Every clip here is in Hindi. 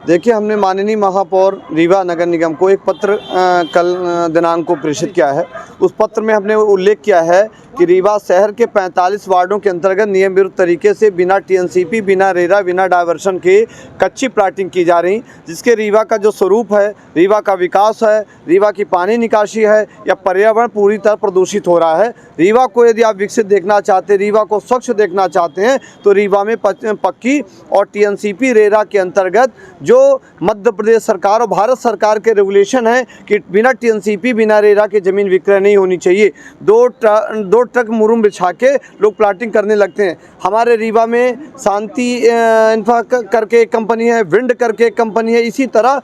देखिए, हमने माननीय महापौर रीवा नगर निगम को एक पत्र कल दिनांक को प्रेषित किया है। उस पत्र में हमने उल्लेख किया है कि रीवा शहर के 45 वार्डों के अंतर्गत नियम विरुद्ध तरीके से बिना टीएनसीपी, बिना रेरा, बिना डायवर्सन के कच्ची प्लाटिंग की जा रही, जिसके रीवा का जो स्वरूप है, रीवा का विकास है, रीवा की पानी निकासी है या पर्यावरण पूरी तरह प्रदूषित हो रहा है। रीवा को यदि आप विकसित देखना चाहते हैं, रीवा को स्वच्छ देखना चाहते हैं, तो रीवा में पक्की और टीएनसीपी रेरा के अंतर्गत जो मध्य प्रदेश सरकार और भारत सरकार के रेगुलेशन है कि बिना टीएनसीपी, बिना रेरा के ज़मीन विक्रय नहीं होनी चाहिए। दो ट्रक मुरुम बिछा के लोग प्लाटिंग करने लगते हैं। हमारे रीवा में शांति इंफ्रा करके एक कंपनी है, विंड करके एक कंपनी है, इसी तरह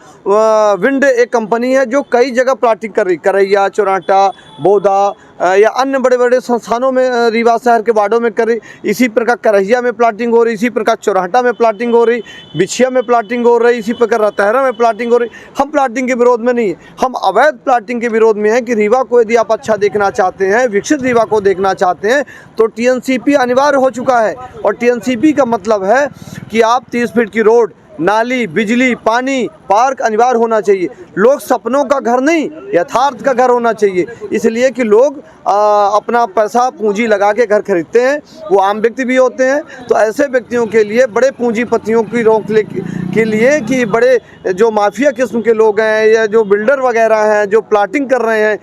विंड एक कंपनी है जो कई जगह प्लाटिंग कर रही, करैया, चौराटा, बोदा या अन्य बड़े बड़े संस्थानों में रीवा शहर के वार्डों में कर रही। इसी प्रकार करहिया में प्लाटिंग हो रही, इसी प्रकार चौराटा में प्लाटिंग हो रही, बिछिया में प्लाटिंग हो रही, इसी प्रकार रतहरा में प्लाटिंग हो रही। हम प्लाटिंग के विरोध में नहीं है, हम अवैध प्लाटिंग के विरोध में हैं कि रीवा को यदि आप अच्छा देखना चाहते हैं, विकसित रीवा को देखना चाहते हैं, तो टीएनसीपी अनिवार्य हो चुका है। और टीएनसीपी का मतलब है कि आप 30 फीट की रोड, नाली, बिजली, पानी, पार्क अनिवार्य होना चाहिए। लोग सपनों का घर नहीं, यथार्थ का घर होना चाहिए। इसलिए कि लोग अपना पैसा पूंजी लगा के घर खरीदते हैं, वो आम व्यक्ति भी होते हैं। तो ऐसे व्यक्तियों के लिए, बड़े पूंजीपतियों की रोक के लिए कि बड़े जो माफिया किस्म के लोग हैं या जो बिल्डर वगैरह हैं जो प्लाटिंग कर रहे हैं,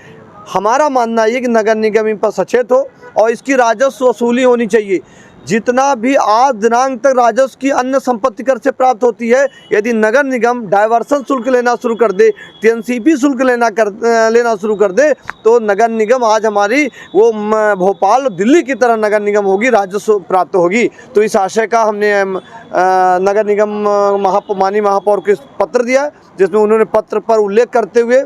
हमारा मानना ये कि नगर निगम इन पर सचेत हो और इसकी राजस्व वसूली होनी चाहिए। जितना भी आज दिनांक तक राजस्व की अन्य संपत्ति कर से प्राप्त होती है, यदि नगर निगम डायवर्सन शुल्क लेना शुरू कर दे, टीएनसीपी शुल्क लेना शुरू कर दे, तो नगर निगम आज हमारी वो भोपाल और दिल्ली की तरह नगर निगम होगी, राजस्व प्राप्त होगी। तो इस आशय का हमने नगर निगम माननीय महापौर को पत्र दिया, जिसमें उन्होंने पत्र पर उल्लेख करते हुए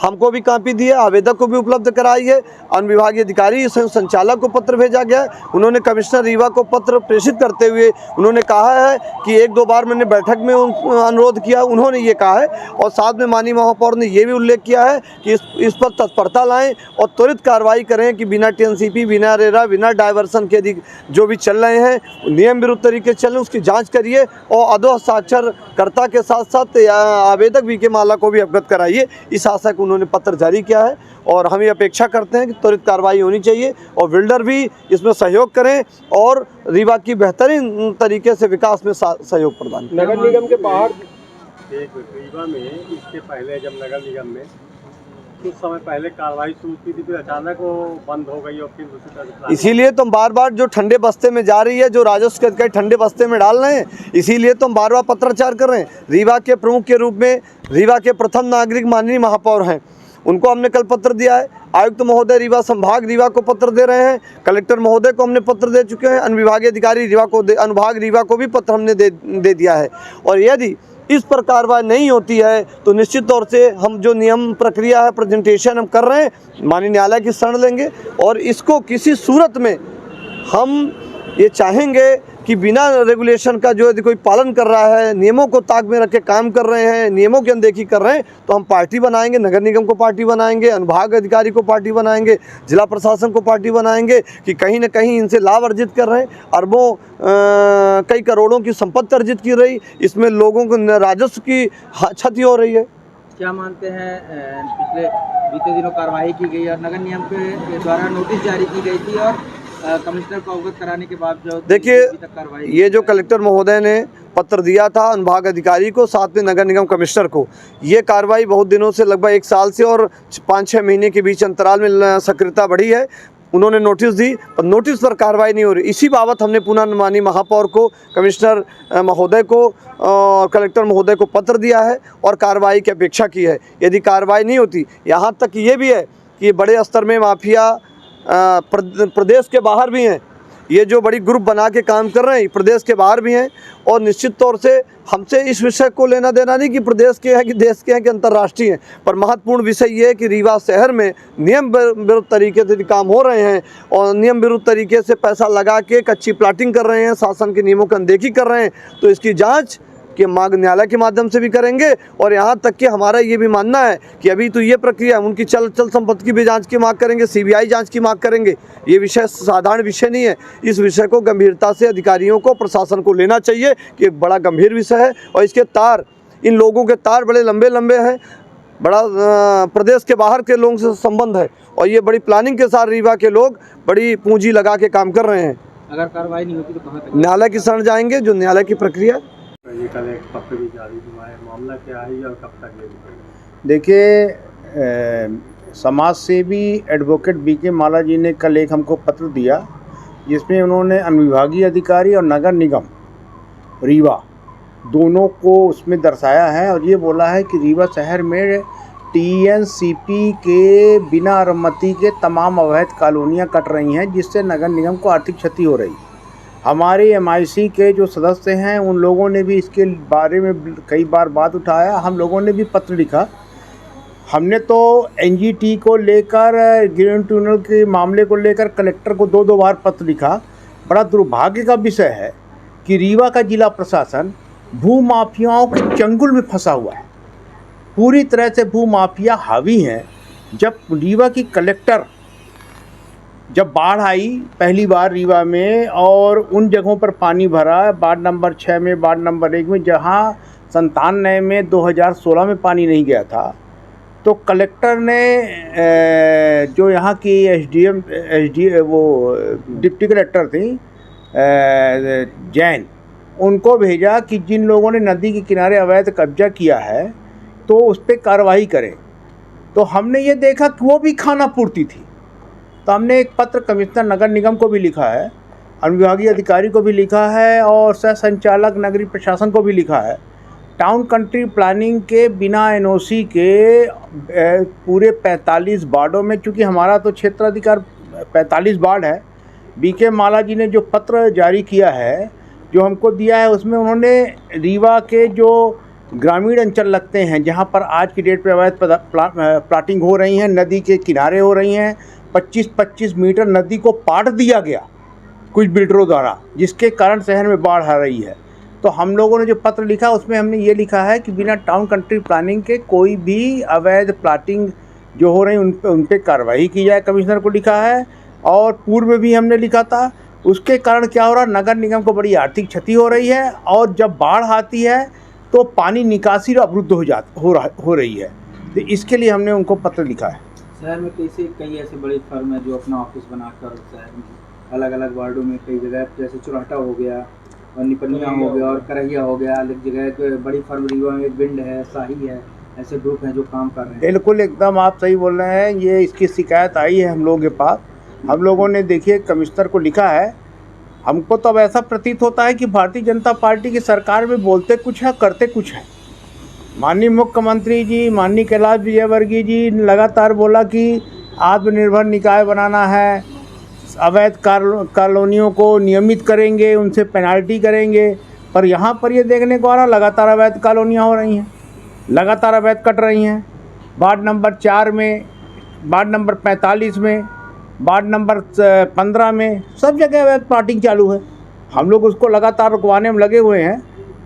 हमको भी कॉपी दी है, आवेदक को भी उपलब्ध कराई है। अनुविभागीय अधिकारी संचालक को पत्र भेजा गया है। उन्होंने कमिश्नर रीवा को पत्र प्रेषित करते हुए उन्होंने कहा है कि 1-2 बार मैंने बैठक में अनुरोध किया, उन्होंने ये कहा है। और साथ में माननीय महापौर ने ये भी उल्लेख किया है कि इस पर तत्परता लाएँ और त्वरित कार्रवाई करें कि बिना टीएनसीपी, बिना रेरा, बिना डायवर्सन के जो भी चल रहे हैं, नियम विरुद्ध तरीके से चल रहे हैं, उसकी जाँच करिए और अधो हस्ताक्षरकर्ता के साथ साथ आवेदक बीके माला को भी अवगत कराइए। इस आशय को उन्होंने पत्र जारी किया है और हम ये अपेक्षा करते हैं कि त्वरित कार्रवाई होनी चाहिए और बिल्डर भी इसमें सहयोग करें और रीवा की बेहतरीन तरीके से विकास में सहयोग प्रदान करें। नगर निगम के बाहर रीवा में इसके पहले जब नगर निगम में कुछ समय पहले कार्रवाई शुरू की थी, फिर अचानक वो बंद हो गई और फिर दूसरी तरफ। इसीलिए तो हम बार-बार जो ठंडे बस्ते में जा रही है, जो राजस्व के अधिकारी ठंडे बस्ते में डाल रहे हैं, इसीलिए तो हम बार-बार पत्राचार कर रहे हैं। रीवा के प्रमुख के रूप में रीवा के प्रथम नागरिक माननीय महापौर हैं, उनको हमने कल पत्र दिया है। आयुक्त महोदय रीवा संभाग रीवा को पत्र दे रहे हैं, कलेक्टर महोदय को हमने पत्र दे चुके हैं, अनुविभागीय अधिकारी रीवा को अनुभाग रीवा को भी पत्र हमने दे दिया है। और यदि इस पर कार्रवाई नहीं होती है तो निश्चित तौर से हम जो नियम प्रक्रिया है, प्रेजेंटेशन हम कर रहे हैं, माननीय न्यायालय की शरण लेंगे और इसको किसी सूरत में हम ये चाहेंगे कि बिना रेगुलेशन का जो यदि कोई पालन कर रहा है, नियमों को ताक में रख के काम कर रहे हैं, नियमों की अनदेखी कर रहे हैं, तो हम पार्टी बनाएंगे, नगर निगम को पार्टी बनाएंगे, अनुभाग अधिकारी को पार्टी बनाएंगे, जिला प्रशासन को पार्टी बनाएंगे कि कहीं ना कहीं इनसे लाभ अर्जित कर रहे हैं, अरबों कई करोड़ों की संपत्ति अर्जित की रही, इसमें लोगों को राजस्व की क्षति हो रही है। क्या मानते हैं पिछले बीते दिनों कार्रवाई की गई और नगर निगम के द्वारा नोटिस जारी की गई थी और कमिश्नर को अवगत कराने के बाद जो देखिए, ये जो कलेक्टर महोदय ने पत्र दिया था अनुभाग अधिकारी को, साथ में नगर निगम कमिश्नर को, ये कार्रवाई बहुत दिनों से, लगभग 1 साल से और 5-6 महीने के बीच अंतराल में सक्रियता बढ़ी है। उन्होंने नोटिस दी पर नोटिस पर कार्रवाई नहीं हो रही। इसी बाबत हमने पुनः माननीय महापौर को, कमिश्नर महोदय को और कलेक्टर महोदय को पत्र दिया है और कार्रवाई की अपेक्षा की है। यदि कार्रवाई नहीं होती, यहाँ तक ये भी है कि बड़े स्तर में माफिया प्रदेश के बाहर भी हैं, ये जो बड़ी ग्रुप बना के काम कर रहे हैं प्रदेश के बाहर भी हैं और निश्चित तौर से हमसे इस विषय को लेना देना नहीं कि प्रदेश के हैं कि देश के हैं कि अंतर्राष्ट्रीय हैं, पर महत्वपूर्ण विषय ये है कि रीवा शहर में नियम विरुद्ध तरीके से काम हो रहे हैं और नियम विरुद्ध तरीके से पैसा लगा के कच्ची प्लाटिंग कर रहे हैं, शासन के नियमों की अनदेखी कर रहे हैं, तो इसकी जाँच कि मांग न्यायालय के माध्यम से भी करेंगे और यहाँ तक कि हमारा ये भी मानना है कि अभी तो ये प्रक्रिया, उनकी चल संपत्ति की भी जांच की मांग करेंगे, सीबीआई जांच की मांग करेंगे। ये विषय साधारण विषय नहीं है, इस विषय को गंभीरता से अधिकारियों को, प्रशासन को लेना चाहिए कि एक बड़ा गंभीर विषय है और इसके तार, इन लोगों के तार बड़े लंबे लंबे हैं, बड़ा प्रदेश के बाहर के लोगों से संबंध है और ये बड़ी प्लानिंग के साथ रीवा के लोग बड़ी पूंजी लगा के काम कर रहे हैं। अगर कार्रवाई नहीं होती तो कहाँ तक? न्यायालय की शरण जाएंगे, जो न्यायालय की प्रक्रिया। ये कल एक पत्र भी जारी हुआ है, मामला क्या है और कब तक ये? देखिए, समाज सेवी एडवोकेट बीके माला जी ने कल एक हमको पत्र दिया जिसमें उन्होंने अनुविभागीय अधिकारी और नगर निगम रीवा दोनों को उसमें दर्शाया है और ये बोला है कि रीवा शहर में टीएनसीपी के बिना अनुमति के तमाम अवैध कॉलोनियाँ कट रही हैं, जिससे नगर निगम को आर्थिक क्षति हो रही है। हमारे एमआईसी के जो सदस्य हैं उन लोगों ने भी इसके बारे में कई बार बात उठाया, हम लोगों ने भी पत्र लिखा। हमने तो एनजीटी को लेकर, ग्रीन ट्रिब्यूनल के मामले को लेकर कलेक्टर को 2 बार पत्र लिखा। बड़ा दुर्भाग्य का विषय है कि रीवा का जिला प्रशासन भूमाफियाओं के चंगुल में फंसा हुआ है, पूरी तरह से भूमाफिया हावी हैं। जब रीवा की कलेक्टर, जब बाढ़ आई पहली बार रीवा में और उन जगहों पर पानी भरा, वार्ड नंबर 6 में, वार्ड नंबर 1 में, जहां 97 में 2016 में पानी नहीं गया था, तो कलेक्टर ने जो यहाँ की एसडीएम वो डिप्टी कलेक्टर थी जैन, उनको भेजा कि जिन लोगों ने नदी के किनारे अवैध कब्जा किया है तो उस पर कार्रवाई करें। तो हमने ये देखा कि वो भी खाना पूर्ति थी, तो हमने एक पत्र कमिश्नर नगर निगम को भी लिखा है, अनुविभागीय अधिकारी को भी लिखा है और सह संचालक नगरीय प्रशासन को भी लिखा है। टाउन कंट्री प्लानिंग के बिना एनओसी के पूरे 45 वार्डों में, चूँकि हमारा तो क्षेत्राधिकार 45 वार्ड है, बीके माला जी ने जो पत्र जारी किया है, जो हमको दिया है, उसमें उन्होंने रीवा के जो ग्रामीण अंचल लगते हैं जहाँ पर आज की डेट पे अवैध प्लाटिंग हो रही हैं, नदी के किनारे हो रही हैं, 25-25 मीटर नदी को पाट दिया गया कुछ बिल्डरों द्वारा, जिसके कारण शहर में बाढ़ आ रही है। तो हम लोगों ने जो पत्र लिखा उसमें हमने ये लिखा है कि बिना टाउन कंट्री प्लानिंग के कोई भी अवैध प्लाटिंग जो हो रही उन पे कार्रवाई की जाए, कमिश्नर को लिखा है। और पूर्व में भी हमने लिखा था, उसके कारण क्या हो रहा, नगर निगम को बड़ी आर्थिक क्षति हो रही है और जब बाढ़ आती है तो पानी निकासी अवरुद्ध हो रही है। तो इसके लिए हमने उनको पत्र लिखा है। शहर में कई ऐसे बड़ी फर्म है जो अपना ऑफिस बनाकर शहर में अलग अलग वार्डों में कई जगह, जैसे चुराटा हो गया और निपनिया हो गया और करहिया हो गया, अलग जगह बड़ी फर्म रीवा में विंड है, शाही है, ऐसे ग्रुप हैं जो काम कर रहे हैं। बिल्कुल एकदम आप सही बोल रहे हैं। ये इसकी शिकायत आई है हम लोगों के पास, हम लोगों ने देखिए कमिश्नर को लिखा है। हमको तो अब ऐसा प्रतीत होता है कि भारतीय जनता पार्टी की सरकार में बोलते कुछ है, करते कुछ है। माननीय मुख्यमंत्री जी, माननीय कैलाश विजयवर्गीय जी ने लगातार बोला कि आत्मनिर्भर निकाय बनाना है, अवैध कॉलोनियों को नियमित करेंगे, उनसे पेनाल्टी करेंगे, पर यहाँ पर ये देखने को आ रहा लगातार अवैध कॉलोनियाँ हो रही हैं, लगातार अवैध कट रही हैं। वार्ड नंबर 4 में, वार्ड नंबर 45 में, वार्ड नंबर 15 में, सब जगह अवैध प्लॉटिंग चालू है। हम लोग उसको लगातार रुकवाने में लगे हुए हैं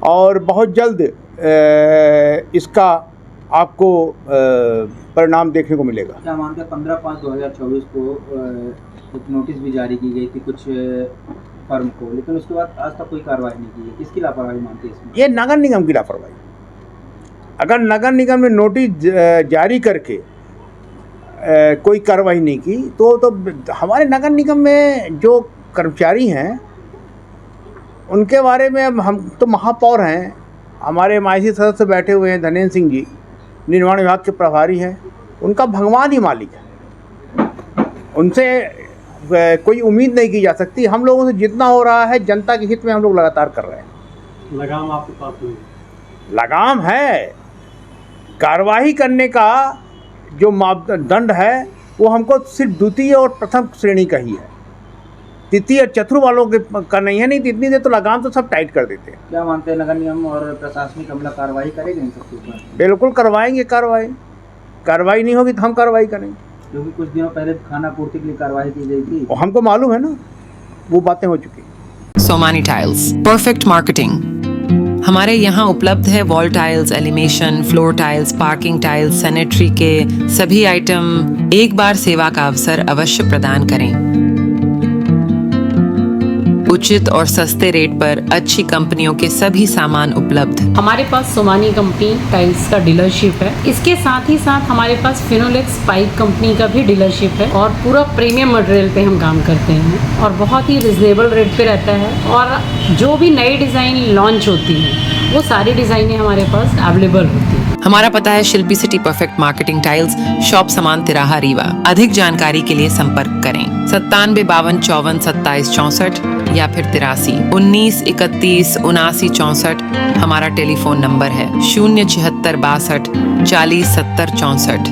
और बहुत जल्द इसका आपको परिणाम देखने को मिलेगा। क्या मानते हैं 15/5/2024 को एक नोटिस भी जारी की गई थी कुछ फर्म को, लेकिन उसके बाद आज तक कोई कार्रवाई नहीं की है, किसकी लापरवाही मानते हैं इसमें? ये नगर निगम की लापरवाही। अगर नगर निगम ने नोटिस जारी करके कोई कार्रवाई नहीं की तो हमारे नगर निगम में जो कर्मचारी हैं उनके बारे में अब हम तो महापौर हैं, हमारे MIC सदस्य बैठे हुए हैं धनेन्द्र सिंह जी, निर्माण विभाग के प्रभारी हैं, उनका भगवान ही मालिक है, उनसे कोई उम्मीद नहीं की जा सकती। हम लोगों से जितना हो रहा है जनता के हित में हम लोग लगातार कर रहे हैं। लगाम आपके पास नहीं? लगाम है, कार्रवाई करने का जो मापदंड है वो हमको सिर्फ द्वितीय और प्रथम श्रेणी का ही है, तृतीय और चतुर्थ वालों के का नहीं है। नहीं तो इतनी देर तो लगाम तो सब टाइट कर देते हैं। क्या मानते हैं नगर निगम और प्रशासनिक अमला कार्रवाई करेगी इन सबके ऊपर? बिल्कुल करवाएंगे कार्रवाई नहीं होगी तो हम कार्रवाई करेंगे। क्योंकि कुछ दिनों पहले खाना पूर्ति के लिए कार्रवाई की गई थी, और हमको मालूम है ना, वो बातें हो चुकी। Somany tiles, perfect marketing. हमारे यहाँ उपलब्ध है wall tiles, elevation, floor tiles, parking tiles, sanitary के सभी आइटम। एक बार सेवा का अवसर अवश्य प्रदान करें। उचित और सस्ते रेट पर अच्छी कंपनियों के सभी सामान उपलब्ध। हमारे पास सोमानी कंपनी टाइल्स का डीलरशिप है। इसके साथ ही साथ हमारे पास फिनोलेक्स पाइप कंपनी का भी डीलरशिप है और पूरा प्रीमियम मटेरियल पे हम काम करते हैं और बहुत ही रिजनेबल रेट पे रहता है। और जो भी नई डिज़ाइन लॉन्च होती है वो सारी डिज़ाइनें हमारे पास अवेलेबल होती हैं। हमारा पता है Shilpi city perfect marketing tiles, shop Samaan तिराहा रीवा। अधिक जानकारी के लिए संपर्क करें 97 52 54 27 64 या फिर 83 19 31 79 64। हमारा टेलीफोन नंबर है 076 62 40 70 64।